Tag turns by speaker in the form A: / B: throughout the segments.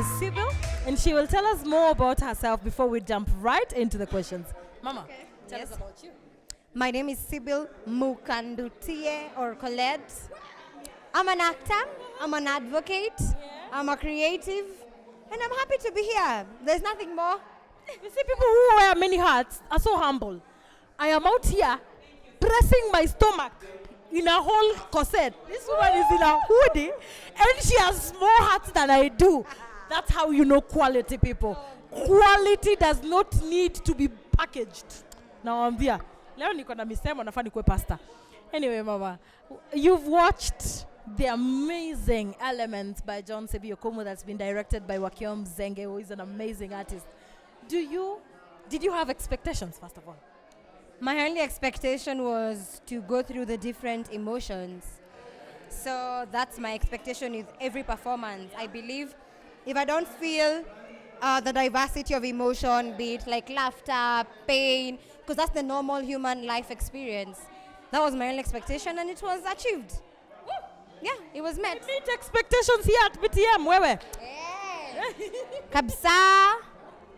A: is Sibyl, and she will tell us more about herself before we jump right into the questions. Mama, tell us about you.
B: My name is Sibyl Mukandutie or Colette. I'm an actor, I'm an advocate, I'm a creative, and I'm happy to be here. There's nothing more.
A: You see, people who wear many hats are so humble. I am out here pressing my stomach in a whole corset. This woman is in a hoodie, and she has more hats than I do. That's how you know quality, people. Quality does not need to be packaged. Now I'm here. Leo niko na misemo nafaa nikuwe pasta. Anyway, Mama, you've watched the amazing Elements by John Sibi Okumu that's been directed by Wakio Mzenge, who is an amazing artist. Did you have expectations, first of all?
B: My only expectation was to go through the different emotions. So that's my expectation with every performance. I believe if I don't feel the diversity of emotion, be it like laughter, pain, because that's the normal human life experience. That was my only expectation, and it was achieved. Woo! Yeah, it was met.
A: Meet expectations here at BTM, wewe.
B: Yeah. Kabsa.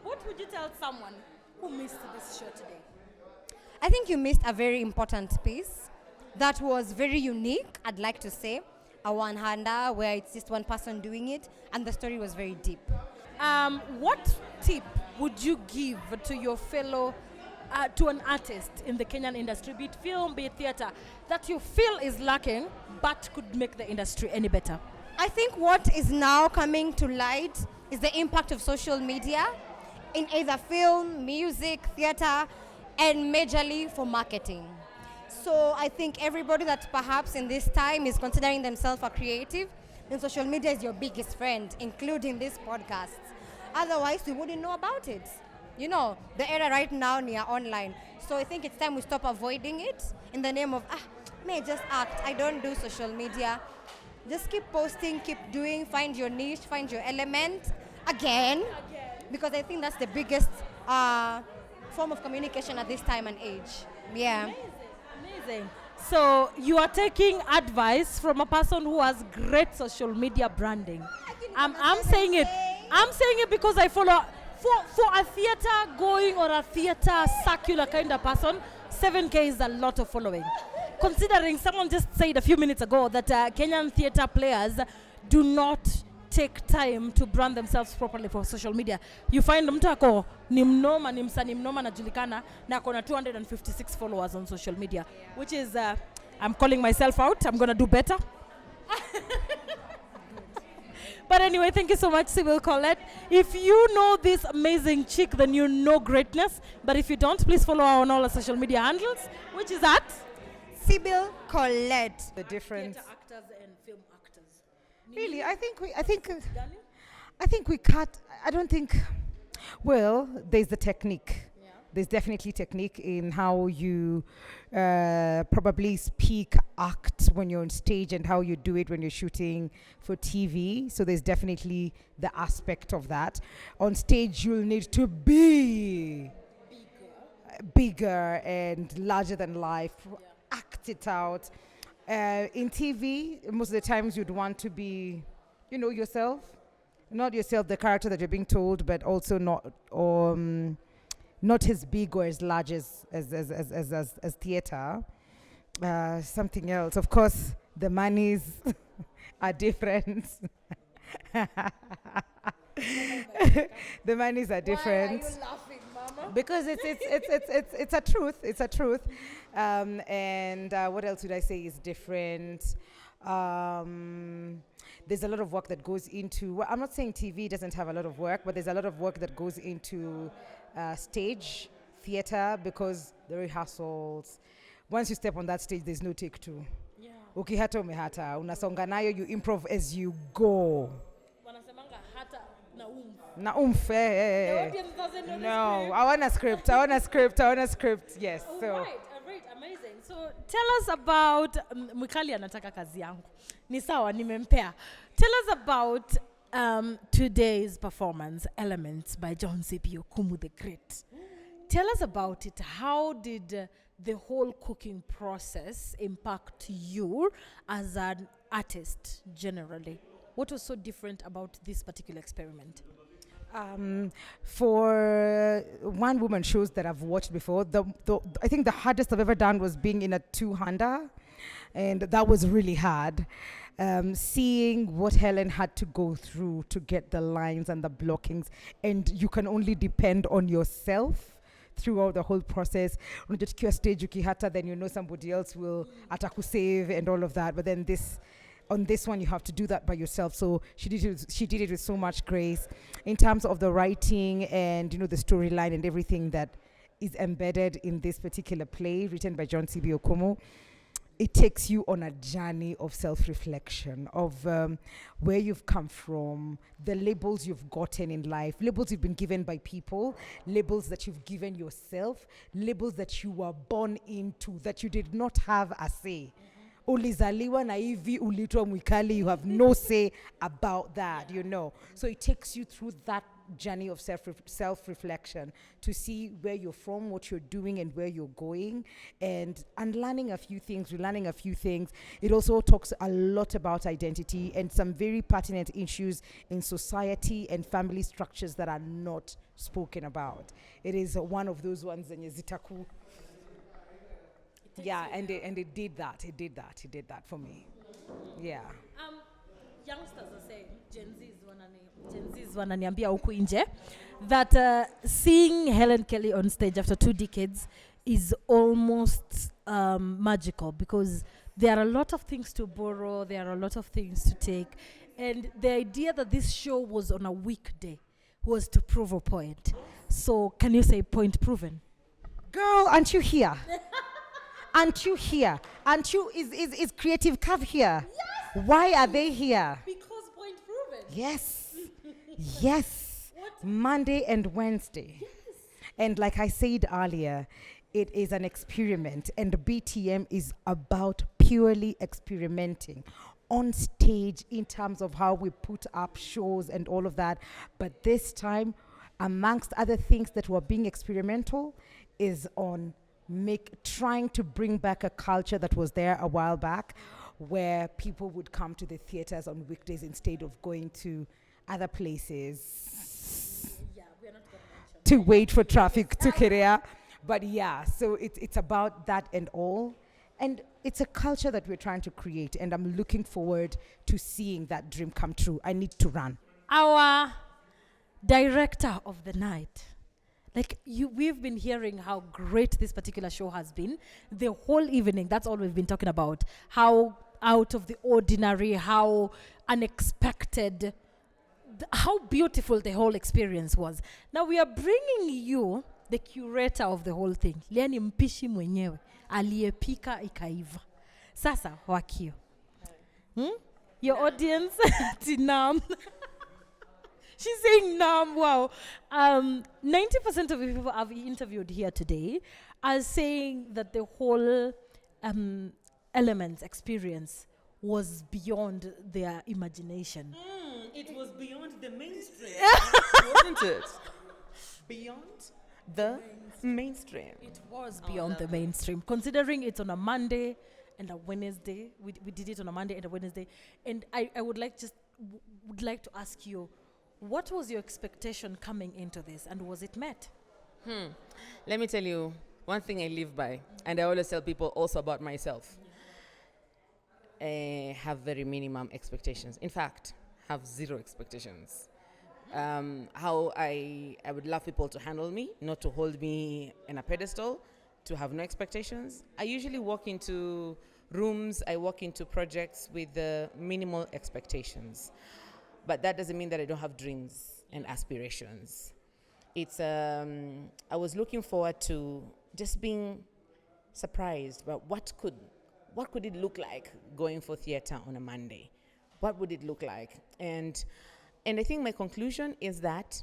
A: What would you tell someone who missed this show today?
B: I think you missed a very important piece that was very unique, I'd like to say. A one-hander where it's just one person doing it, and the story was very deep.
A: What tip would you give to your fellow, to an artist in the Kenyan industry, be it film, be it theater, that you feel is lacking but could make the industry any better?
B: I think what is now coming to light is the impact of social media in either film, music, theater, and majorly for marketing. So I think everybody that perhaps in this time is considering themselves a creative, then social media is your biggest friend, including this podcast. Otherwise, we wouldn't know about it. You know, the era right now near online. So I think it's time we stop avoiding it in the name of, may just act. I don't do social media. Just keep posting, keep doing, find your niche, find your element again. Because I think that's the biggest form of communication at this time and age. Yeah.
A: Amazing. So you are taking advice from a person who has great social media branding. I'm saying it. I'm saying it because I follow. For a theater going or a theater circular kind of person, 7K is a lot of following. Considering someone just said a few minutes ago that Kenyan theater players do not take time to brand themselves properly for social media. You find mtu ako ni mnoma, ni msanii mnoma najulikana na ako na 256 followers on social media, which is, I'm calling myself out. I'm going to do better. But anyway, thank you so much, Sibyl Colette. If you know this amazing chick, then you know greatness. But if you don't, please follow her on all our social media handles, which is at
B: Sibyl Colette.
C: The difference.
A: Theater actors and film actors.
C: Really, I think we cut. I don't think. Well, there's the technique.
A: Yeah.
C: There's definitely technique in how you probably speak, act when you're on stage, and how you do it when you're shooting for TV. So there's definitely the aspect of that. On stage, you'll need to be bigger and larger than life. Yeah. Act it out. In TV, most of the times you'd want to be, yourself. Not yourself, the character that you're being told, but also not as big or as large as theater. Something else. Of course, the monies are different. The monies are different.
A: Why are you laughing, Mama?
C: Because it's a truth. It's a truth. And what else would I say is different? There's a lot of work that goes into. Well, I'm not saying TV doesn't have a lot of work, but there's a lot of work that goes into stage theater, because the rehearsals. Once you step on that stage, there's no take two.
A: Yeah.
C: Ukihata umehata, unasonga nayo, you improv as you go.
A: Wanasemanga hata na
C: Na The
A: audience doesn't know
C: No,
A: the
C: I want a script. Yes. So.
A: Right, amazing. So tell us about Mwikali anataka kazi yangu. Ni sawa, nimempea. Tell us about today's performance, Elements by John Sibi Okumu the Great. Tell us about it. How did the whole cooking process impact you as an artist generally? What was so different about this particular experiment?
C: For one woman shows that I've watched before, I think the hardest I've ever done was being in a two-hander, and that was really hard. Seeing what Hellen had to go through to get the lines and the blockings, and you can only depend on yourself throughout the whole process. Unajua stage ukihata, then you know somebody else will atakusave and all of that. But then on this one, you have to do that by yourself. So she did it with so much grace. In terms of the writing and the storyline and everything that is embedded in this particular play written by John Sibi Okumu, it takes you on a journey of self-reflection, of where you've come from, the labels you've gotten in life, labels you've been given by people, labels that you've given yourself, labels that you were born into, that you did not have a say. Ulizaliwa na hivi ulitwa mwikali, you have no say about that, So it takes you through that journey of self-reflection to see where you're from, what you're doing, and where you're going, and learning a few things, relearning a few things. It also talks a lot about identity and some very pertinent issues in society and family structures that are not spoken about. It is one of those ones in Zitaku. Yeah, and it did that. It did that for me. Yeah.
A: Youngsters are saying, Gen Z's wananiambia huku nje, that seeing Hellen Kelli on stage after 2 decades is almost magical, because there are a lot of things to borrow, there are a lot of things to take, and the idea that this show was on a weekday was to prove a point. So can you say point proven?
C: Girl, aren't you here? Aren't you here? Aren't you, is Creative Cav here?
A: Yes!
C: Why are they here?
A: Because point proven.
C: Yes. Yes.
A: What?
C: Monday and Wednesday.
A: Yes.
C: And like I said earlier, it is an experiment, and BTM is about purely experimenting on stage in terms of how we put up shows and all of that. But this time, amongst other things that were being experimental, is on trying to bring back a culture that was there a while back, where people would come to the theaters on weekdays instead of going to other places.
A: Yeah, we're not going to mention
C: to wait for traffic to Korea. But yeah, so it's about that and all. And it's a culture that we're trying to create, and I'm looking forward to seeing that dream come true. I need to run.
A: Our director of the night, we've been hearing how great this particular show has been the whole evening. That's all we've been talking about. How out of the ordinary, how unexpected, how beautiful the whole experience was. Now we are bringing you the curator of the whole thing. Liani mpishi mwenyewe aliyepika ikaiva. Sasa Wakio. Your audience tinam. She's saying nam. Wow. 90% of the people I've interviewed here today are saying that the whole Elements experience was beyond their imagination.
D: It was beyond the mainstream, wasn't it? Beyond the mainstream.
A: It was beyond the mainstream, considering it's on a Monday and a Wednesday. We did it on a Monday and a Wednesday. And I would like to ask you, what was your expectation coming into this, and was it met?
D: Let me tell you one thing I live by, and I always tell people also about myself. Have very minimum expectations. In fact, have zero expectations. How I would love people to handle me, not to hold me in a pedestal, to have no expectations. I usually walk into rooms, I walk into projects with minimal expectations. But that doesn't mean that I don't have dreams and aspirations. It's I was looking forward to just being surprised about what could it look like going for theater on a Monday? What would it look like? And I think my conclusion is that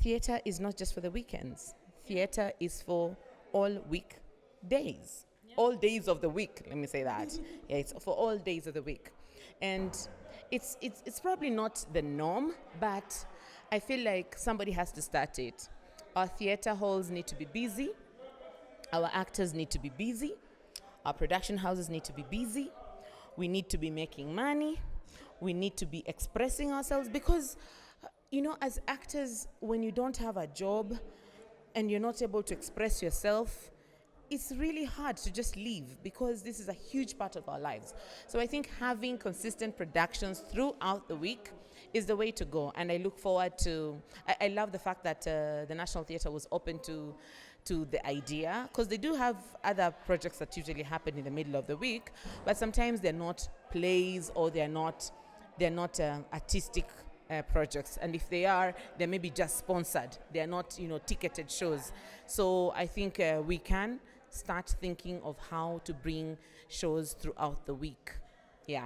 D: theater is not just for the weekends. Theater is for all weekdays. Yeah. All days of the week, let me say that. Yeah, it's for all days of the week. And it's probably not the norm, but I feel like somebody has to start it. Our theater halls need to be busy. Our actors need to be busy. Our production houses need to be busy. We need to be making money. We need to be expressing ourselves because, as actors, when you don't have a job and you're not able to express yourself, it's really hard to just leave because this is a huge part of our lives. So I think having consistent productions throughout the week is the way to go. And I look forward to, I love the fact that the National Theatre was open to the idea, because they do have other projects that usually happen in the middle of the week, but sometimes they're not plays or they're not artistic projects, and if they are, they may be just sponsored. They're not ticketed shows. So I think we can start thinking of how to bring shows throughout the week. Yeah.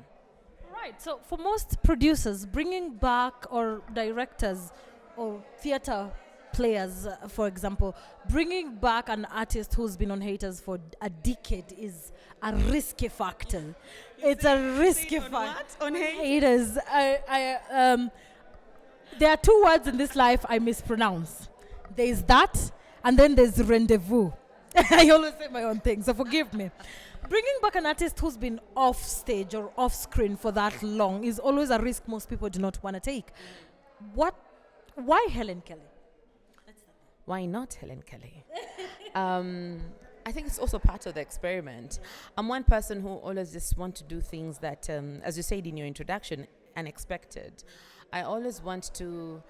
A: Right. So for most producers, bringing back, or directors or theater players, for example, bringing back an artist who's been on hiatus for a decade is a risky factor. It's a risky factor.
D: On
A: hiatus. There are two words in this life I mispronounce. There's that, and then there's rendezvous. I always say my own thing, so forgive me. Bringing back an artist who's been off stage or off screen for that long is always a risk most people do not want to take. Why Hellen Kelli?
D: Why not Hellen Kelli? I think it's also part of the experiment. I'm one person who always just want to do things that, as you said in your introduction, unexpected. I always want to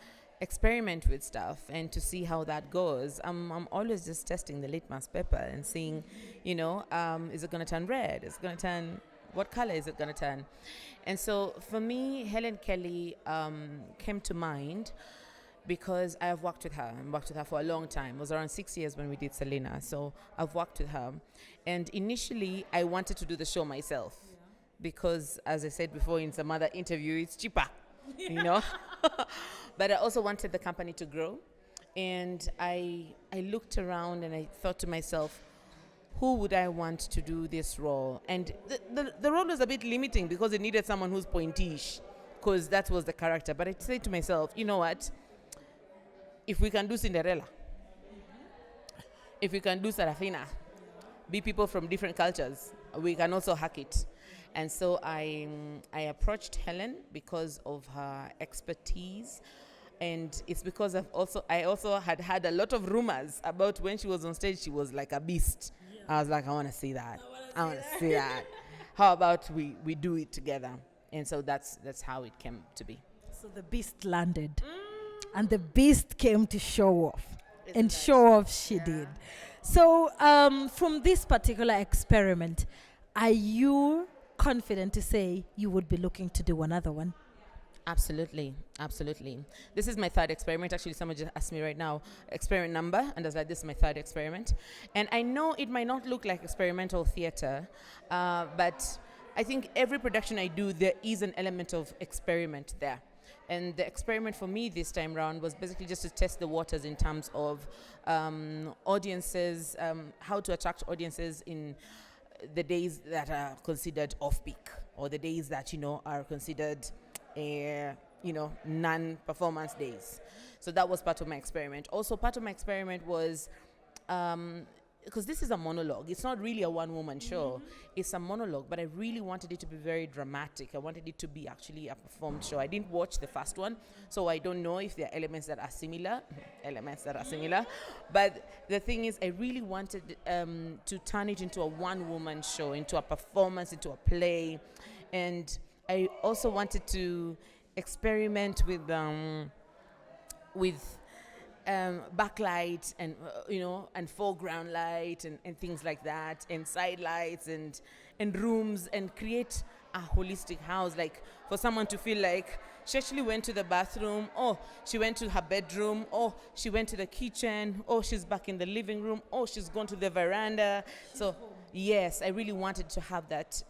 D: experiment with stuff and to see how that goes. I'm always just testing the litmus paper and seeing, is it going to turn red? Is it going to turn, what color is it going to turn? And so for me, Hellen Kelli came to mind because I have worked with her for a long time. It was around 6 years when we did Selena. So I've worked with her. And initially, I wanted to do the show myself because, as I said before in some other interview, it's cheaper, But I also wanted the company to grow. And I looked around and I thought to myself, who would I want to do this role? And the role was a bit limiting because it needed someone who's pointish, because that was the character. But I said to myself, you know what? If we can do Cinderella, if we can do Serafina, be people from different cultures, we can also hack it. And so I approached Hellen because of her expertise, and it's because I also had a lot of rumors about when she was on stage, she was like a beast. I was like, I want to see that. I want to see that. How about we do it together? And so that's how it came to be.
A: So the beast landed. And the beast came to show off. And show off she did. So from this particular experiment, are you confident to say you would be looking to do another one?
D: Absolutely. This is my third experiment. Actually, someone just asked me right now, experiment number, and I was like, this is my third experiment. And I know it might not look like experimental theater, but I think every production I do, there is an element of experiment there. And the experiment for me this time round was basically just to test the waters in terms of audiences, how to attract audiences in the days that are considered off-peak, or the days that, are considered, non-performance days. So that was part of my experiment. Also, part of my experiment was, because this is a monologue. It's not really a one-woman show. It's a monologue, but I really wanted it to be very dramatic. I wanted it to be actually a performed show. I didn't watch the first one, so I don't know if there are elements that are similar. But the thing is, I really wanted to turn it into a one-woman show, into a performance, into a play. And I also wanted to experiment with backlight and and foreground light and things like that, and side lights and rooms, and create a holistic house, like for someone to feel like she actually went to the bathroom, or she went to her bedroom, or she went to the kitchen, or she's back in the living room, or she's gone to the veranda. So yes, I really wanted to have that,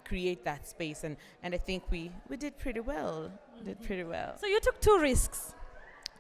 D: create that space, and I think we did pretty well.
A: So you took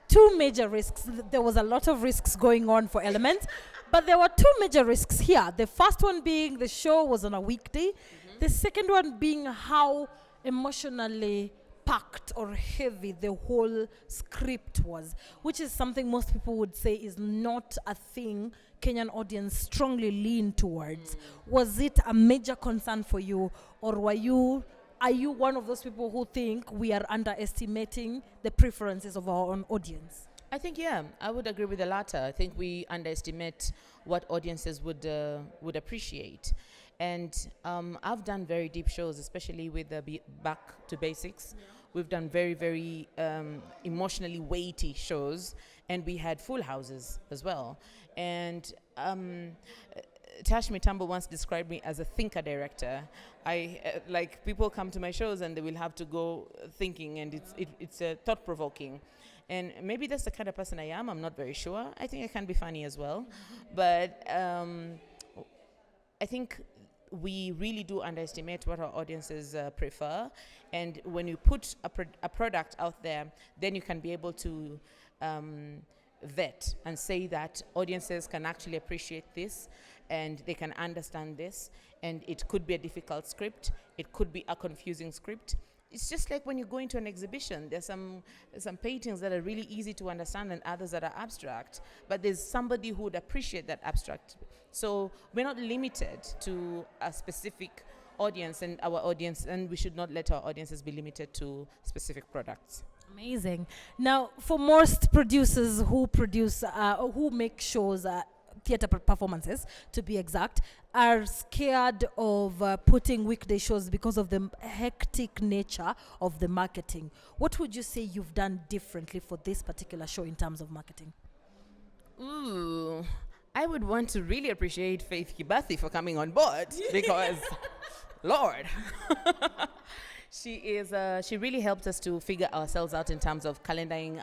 A: two major risks. There was a lot of risks going on for Elements, but there were two major risks here. The first one being the show was on a weekday. The second one being how emotionally packed or heavy the whole script was, which is something most people would say is not a thing Kenyan audience strongly lean towards. Was it a major concern for you, or were you are you one of those people who think we are underestimating the preferences of our own audience?
D: I think, yeah, I would agree with the latter. I think we underestimate what audiences would appreciate. And I've done very deep shows, especially with the Back to Basics. Yeah. We've done very, very emotionally weighty shows, and we had full houses as well. And Tash Mitambo once described me as a thinker director. Like, people come to my shows and they will have to go thinking, and it's thought-provoking. And maybe that's the kind of person I am. I'm not very sure. I think I can be funny as well. But I think we really do underestimate what our audiences prefer. And when you put a product out there, then you can be able to vet and say that audiences can actually appreciate this and they can understand this. And it could be a difficult script. It could be a confusing script. It's just like when you go into an exhibition, there's some paintings that are really easy to understand and others that are abstract, but there's somebody who would appreciate that abstract. So we're not limited to a specific audience, and we should not let our audiences be limited to specific products.
A: Amazing. Now, for most producers who make shows, theater performances, to be exact, are scared of putting weekday shows because of the hectic nature of the marketing. What would you say you've done differently for this particular show in terms of marketing?
D: Ooh, I would want to really appreciate Faith Kibathi for coming on board because, Lord. She really helped us to figure ourselves out in terms of calendaring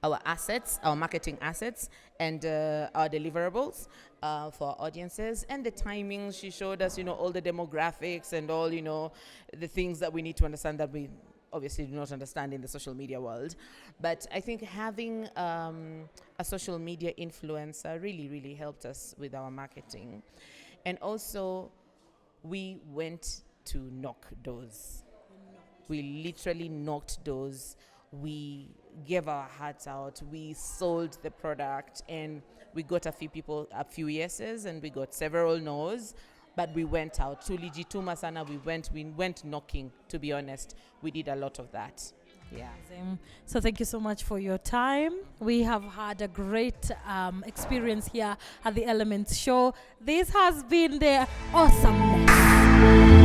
D: our assets, our marketing assets, and our deliverables for our audiences, and the timings. She showed us, all the demographics and all, the things that we need to understand that we obviously do not understand in the social media world. But I think having a social media influencer really, really helped us with our marketing. And also, we went to knock doors. We literally knocked doors. We gave our hearts out. We sold the product, and we got a few yeses, and we got several no's. But we went out. Tulijituma sana. We went knocking. To be honest, we did a lot of that. Yeah.
A: Amazing. So thank you so much for your time. We have had a great experience here at the Elements Show. This has been the awesomeness.